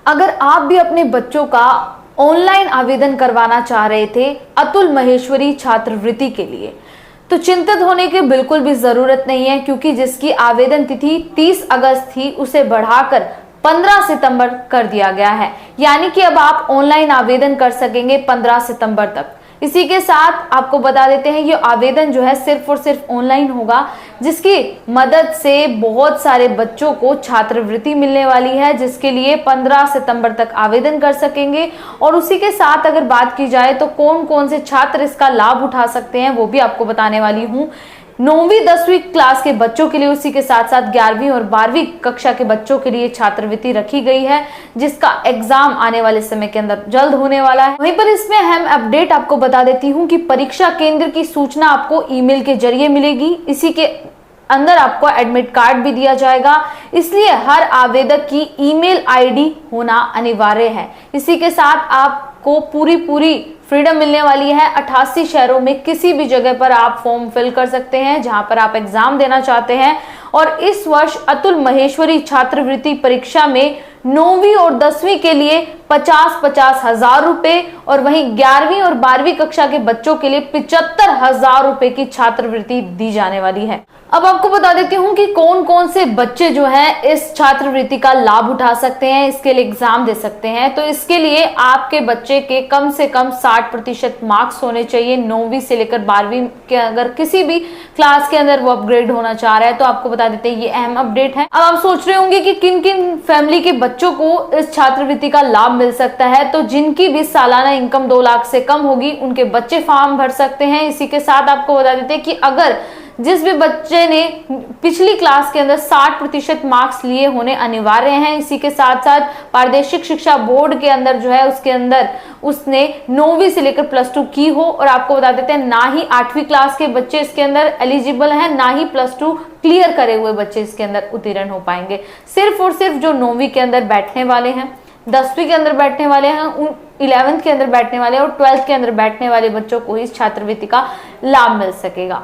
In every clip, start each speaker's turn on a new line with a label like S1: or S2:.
S1: अगर आप भी अपने बच्चों का ऑनलाइन आवेदन करवाना चाह रहे थे अतुल महेश्वरी छात्रवृत्ति के लिए, तो चिंतित होने की बिल्कुल भी जरूरत नहीं है, क्योंकि जिसकी आवेदन तिथि 30 अगस्त थी उसे बढ़ाकर 15 सितंबर कर दिया गया है। यानी कि अब आप ऑनलाइन आवेदन कर सकेंगे 15 सितंबर तक। इसी के साथ आपको बता देते हैं ये आवेदन जो है सिर्फ और सिर्फ ऑनलाइन होगा, जिसकी मदद से बहुत सारे बच्चों को छात्रवृत्ति मिलने वाली है, जिसके लिए 15 सितंबर तक आवेदन कर सकेंगे। और उसी के साथ अगर बात की जाए तो कौन कौन से छात्र इसका लाभ उठा सकते हैं वो भी आपको बताने वाली हूँ। 9वीं 10वीं क्लास के बच्चों के लिए, उसी के साथ साथ 11वीं और 12वीं कक्षा के बच्चों के लिए छात्रवृत्ति रखी गई है, जिसका एग्जाम आने वाले समय के अंदर जल्द होने वाला है। वहीं पर इसमें अहम अपडेट आपको बता देती हूँ कि परीक्षा केंद्र की सूचना आपको ईमेल के जरिए मिलेगी। इसी के अंदर आपको एडमिट कार्ड भी दिया जाएगा, इसलिए हर आवेदक की ईमेल आईडी होना अनिवार्य है। इसी के साथ आपको पूरी फ्रीडम मिलने वाली है। 88 शहरों में किसी भी जगह पर आप फॉर्म फिल कर सकते हैं जहां पर आप एग्जाम देना चाहते हैं। और इस वर्ष अतुल महेश्वरी छात्रवृत्ति परीक्षा में 9वीं और 10वीं के लिए 50-50 हजार रुपए और वहीं 11वीं और 12वीं कक्षा के बच्चों के लिए 75,000 रुपए की छात्रवृत्ति दी जाने वाली है। अब आपको बता देती हूँ कि कौन कौन से बच्चे जो हैं इस छात्रवृत्ति का लाभ उठा सकते हैं, इसके लिए एग्जाम दे सकते हैं। तो इसके लिए आपके बच्चे के कम से कम 60% मार्क्स होने चाहिए 9वीं से लेकर 12वीं के। अगर किसी भी क्लास के अंदर वो अपग्रेड होना चाह रहा है तो आपको बता देते हैं ये अहम अपडेट है। अब आप सोच रहे होंगे कि किन किन फैमिली के बच्चों को इस छात्रवृत्ति का लाभ मिल सकता है। तो जिनकी भी सालाना इनकम 2 लाख से कम होगी उनके बच्चे फॉर्म भर सकते हैं। इसी के साथ आपको बता देते हैं कि अगर जिस भी बच्चे ने पिछली क्लास के अंदर 60% मार्क्स लिए होने अनिवार्य हैं। इसी के साथ साथ प्रादेशिक शिक्षा बोर्ड के अंदर जो है उसके अंदर उसने 9वीं से लेकर +2 की हो। और आपको बता देते हैं ना ही 8वीं क्लास के बच्चे इसके अंदर एलिजिबल हैं, ना ही +2 क्लियर करे हुए बच्चे इसके अंदर उत्तीर्ण हो पाएंगे। सिर्फ और सिर्फ जो 9वीं के अंदर बैठने वाले हैं, 10वीं के अंदर बैठने वाले हैं, 11th के अंदर बैठने वाले और 12th के अंदर बैठने वाले बच्चों को इस छात्रवृत्ति का लाभ मिल सकेगा।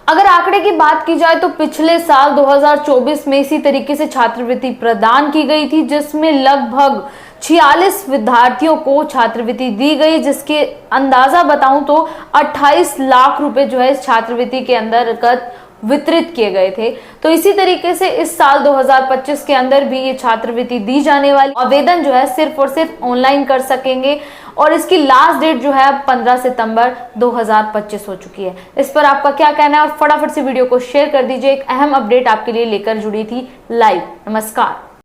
S1: अगर आंकड़े की बात की जाए तो पिछले साल 2024 में इसी तरीके से छात्रवृत्ति प्रदान की गई थी, जिसमें लगभग 46 विद्यार्थियों को छात्रवृत्ति दी गई, जिसके अंदाजा बताऊं तो 28 लाख रुपए जो है इस छात्रवृत्ति के अंतर्गत वितरित किए गए थे। तो इसी तरीके से इस साल 2025 के अंदर भी ये छात्रवृत्ति दी जाने वाली। आवेदन जो है सिर्फ और सिर्फ ऑनलाइन कर सकेंगे और इसकी लास्ट डेट जो है 15 सितंबर 2025 हो चुकी है। इस पर आपका क्या कहना है और फटाफट से वीडियो को शेयर कर दीजिए। एक अहम अपडेट आपके लिए लेकर जुड़ी थी लाइव। नमस्कार।